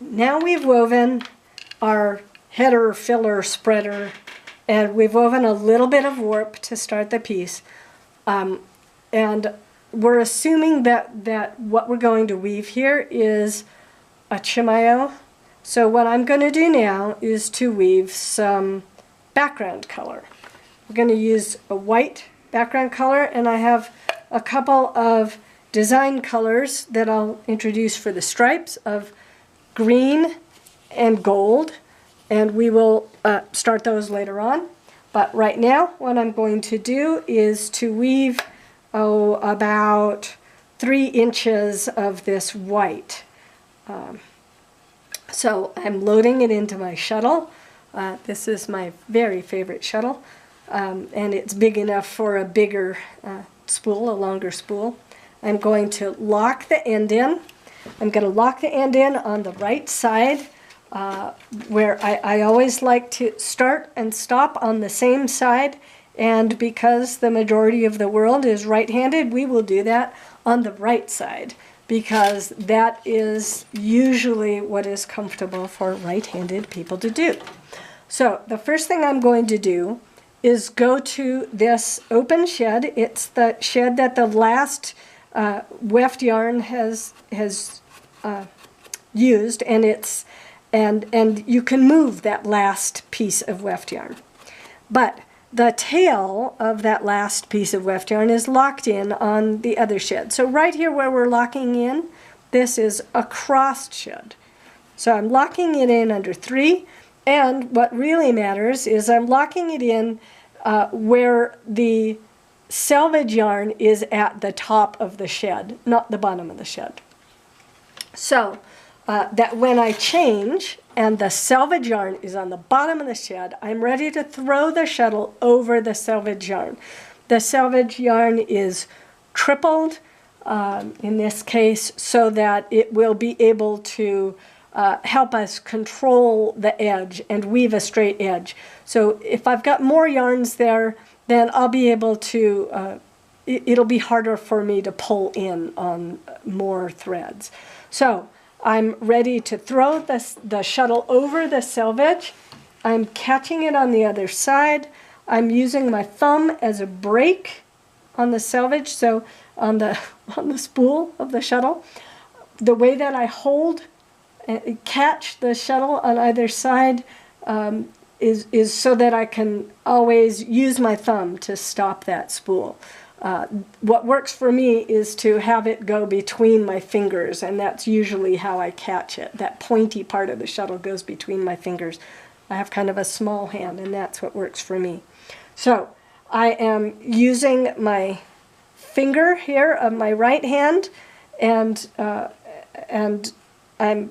now we've woven our header, filler, spreader, and we've woven a little bit of warp to start the piece. And we're assuming that what we're going to weave here is a Chimayo. So what I'm going to do now is to weave some background color. We're going to use a white background color, and I have a couple of design colors that I'll introduce for the stripes of green and gold, and we will start those later on. But right now what I'm going to do is to weave about 3 inches of this white. So I'm loading it into my shuttle. This is my very favorite shuttle, and it's big enough for a bigger spool, a longer spool. I'm going to lock the end in. I'm going to lock the end in on the right side, where I always like to start and stop on the same side. And because the majority of the world is right-handed, we will do that on the right side, because that is usually what is comfortable for right-handed people to do. So the first thing I'm going to do is go to this open shed. It's the shed that the last weft yarn has used, and you can move that last piece of weft yarn. But the tail of that last piece of weft yarn is locked in on the other shed. So right here where we're locking in, this is a crossed shed. So I'm locking it in under 3, and what really matters is I'm locking it in where the selvage yarn is at the top of the shed, not the bottom of the shed. So that when I change and the selvage yarn is on the bottom of the shed, I'm ready to throw the shuttle over the selvage yarn. The selvage yarn is tripled in this case, so that it will be able to help us control the edge and weave a straight edge. So if I've got more yarns there, then I'll be able to, it'll be harder for me to pull in on more threads. So I'm ready to throw the shuttle over the selvage. I'm catching it on the other side. I'm using my thumb as a brake on the selvage, so on the spool of the shuttle. The way that I hold and catch the shuttle on either side is so that I can always use my thumb to stop that spool. What works for me is to have it go between my fingers, and that's usually how I catch it. That pointy part of the shuttle goes between my fingers. I have kind of a small hand, and that's what works for me. So I am using my finger here of my right hand, and I'm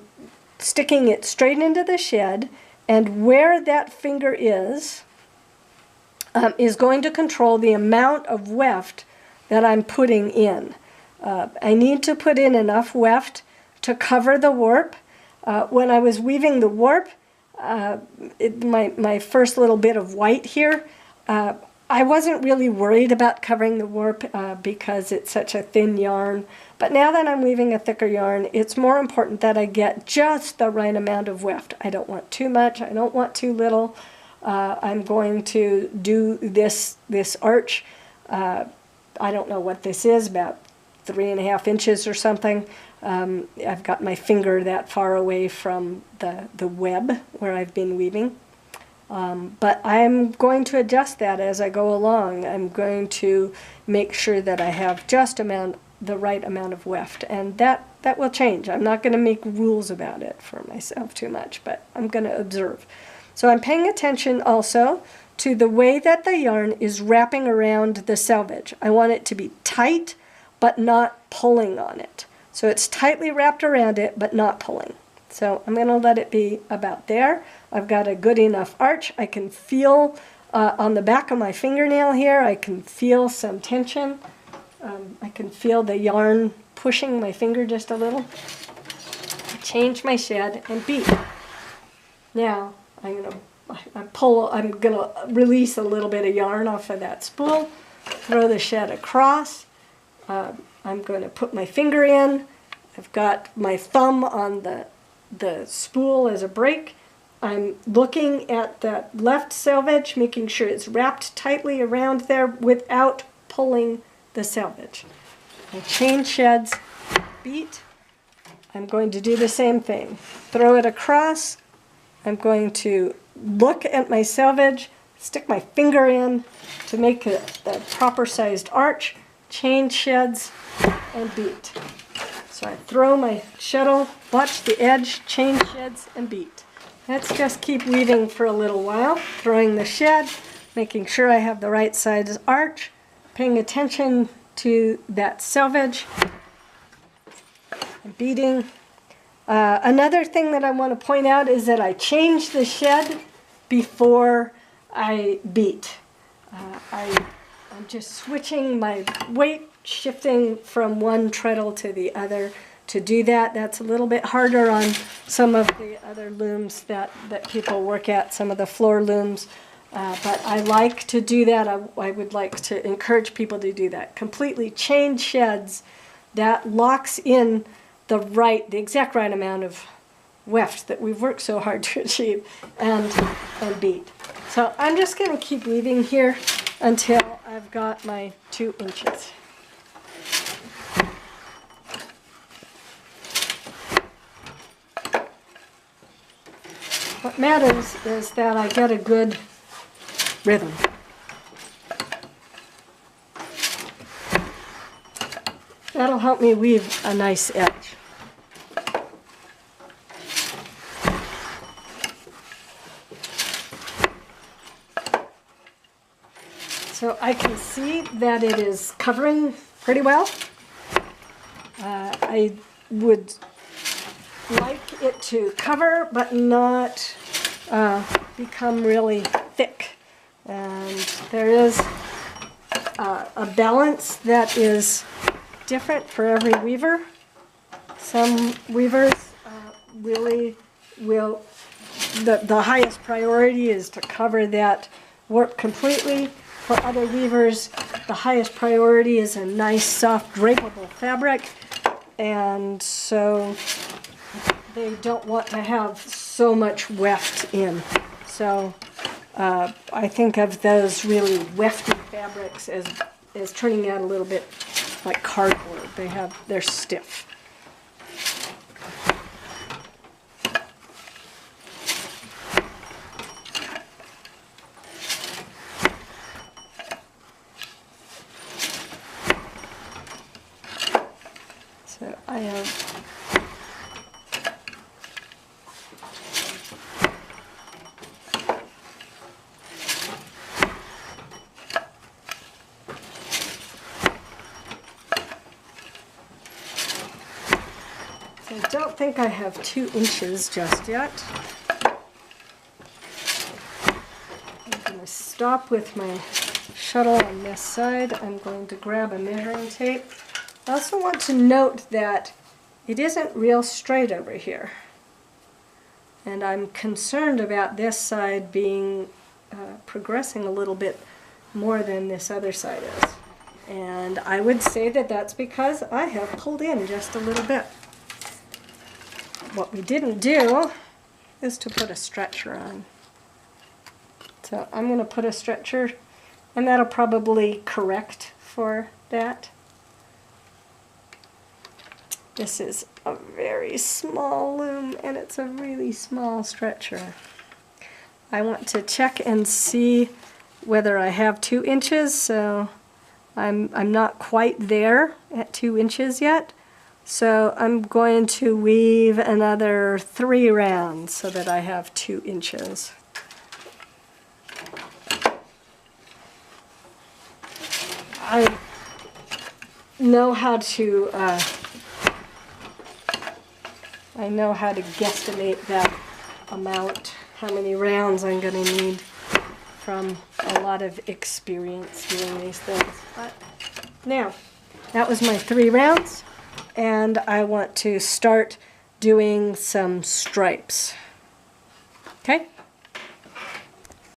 sticking it straight into the shed, and where that finger is going to control the amount of weft that I'm putting in. I need to put in enough weft to cover the warp. When I was weaving the warp, my first little bit of white here, I wasn't really worried about covering the warp because it's such a thin yarn. But now that I'm weaving a thicker yarn, it's more important that I get just the right amount of weft. I don't want too much, I don't want too little. I'm going to do this arch. I don't know what this is, about 3.5 inches or something. I've got my finger that far away from the web where I've been weaving. But I'm going to adjust that as I go along. I'm going to make sure that I have just the right amount of weft, and that will change. I'm not going to make rules about it for myself too much, but I'm going to observe. So I'm paying attention also to the way that the yarn is wrapping around the selvage. I want it to be tight, but not pulling on it. So it's tightly wrapped around it, but not pulling. So I'm going to let it be about there. I've got a good enough arch. I can feel on the back of my fingernail here, I can feel some tension. I can feel the yarn pushing my finger just a little. Change my shed and beat. Now I'm gonna release a little bit of yarn off of that spool, throw the shed across. I'm going to put my finger in. I've got my thumb on the the spool as a brake. I'm looking at that left selvage, making sure it's wrapped tightly around there without pulling the selvage. I chain sheds, beat. I'm going to do the same thing. Throw it across. I'm going to look at my selvage, stick my finger in to make a proper sized arch, chain sheds, and beat. So I throw my shuttle, watch the edge, chain sheds, and beat. Let's just keep weaving for a little while, throwing the shed, making sure I have the right size arch, paying attention to that selvage, and beating. Another thing that I want to point out is that I change the shed before I beat. I'm just switching my weight, shifting from one treadle to the other. To do that, that's a little bit harder on some of the other looms that people work at, some of the floor looms. But I like to do that. I would like to encourage people to do that. Completely chain sheds, that locks in the exact right amount of weft that we've worked so hard to achieve, and beat. So I'm just going to keep weaving here until I've got my 2 inches. What matters is that I get a good rhythm. That'll help me weave a nice edge. So I can see that it is covering pretty well. I would like it to cover but not become really thick. And there is a balance that is different for every weaver. Some weavers really will, the highest priority is to cover that work completely. For other weavers, the highest priority is a nice soft drapeable fabric, and so they don't want to have so much weft in. So I think of those really wefty fabrics as turning out a little bit like cardboard. They're stiff. So I have I don't think I have 2 inches just yet. I'm going to stop with my shuttle on this side. I'm going to grab a measuring tape. I also want to note that it isn't real straight over here. And I'm concerned about this side being progressing a little bit more than this other side is. And I would say that that's because I have pulled in just a little bit. What we didn't do is to put a stretcher on. So I'm going to put a stretcher, and that'll probably correct for that. This is a very small loom, and it's a really small stretcher. I want to check and see whether I have 2 inches, so I'm not quite there at 2 inches yet. So I'm going to weave another 3 rounds so that I have 2 inches. I know how to guesstimate that amount, how many rounds I'm going to need from a lot of experience doing these things. But now, that was my 3 rounds. And I want to start doing some stripes. Okay?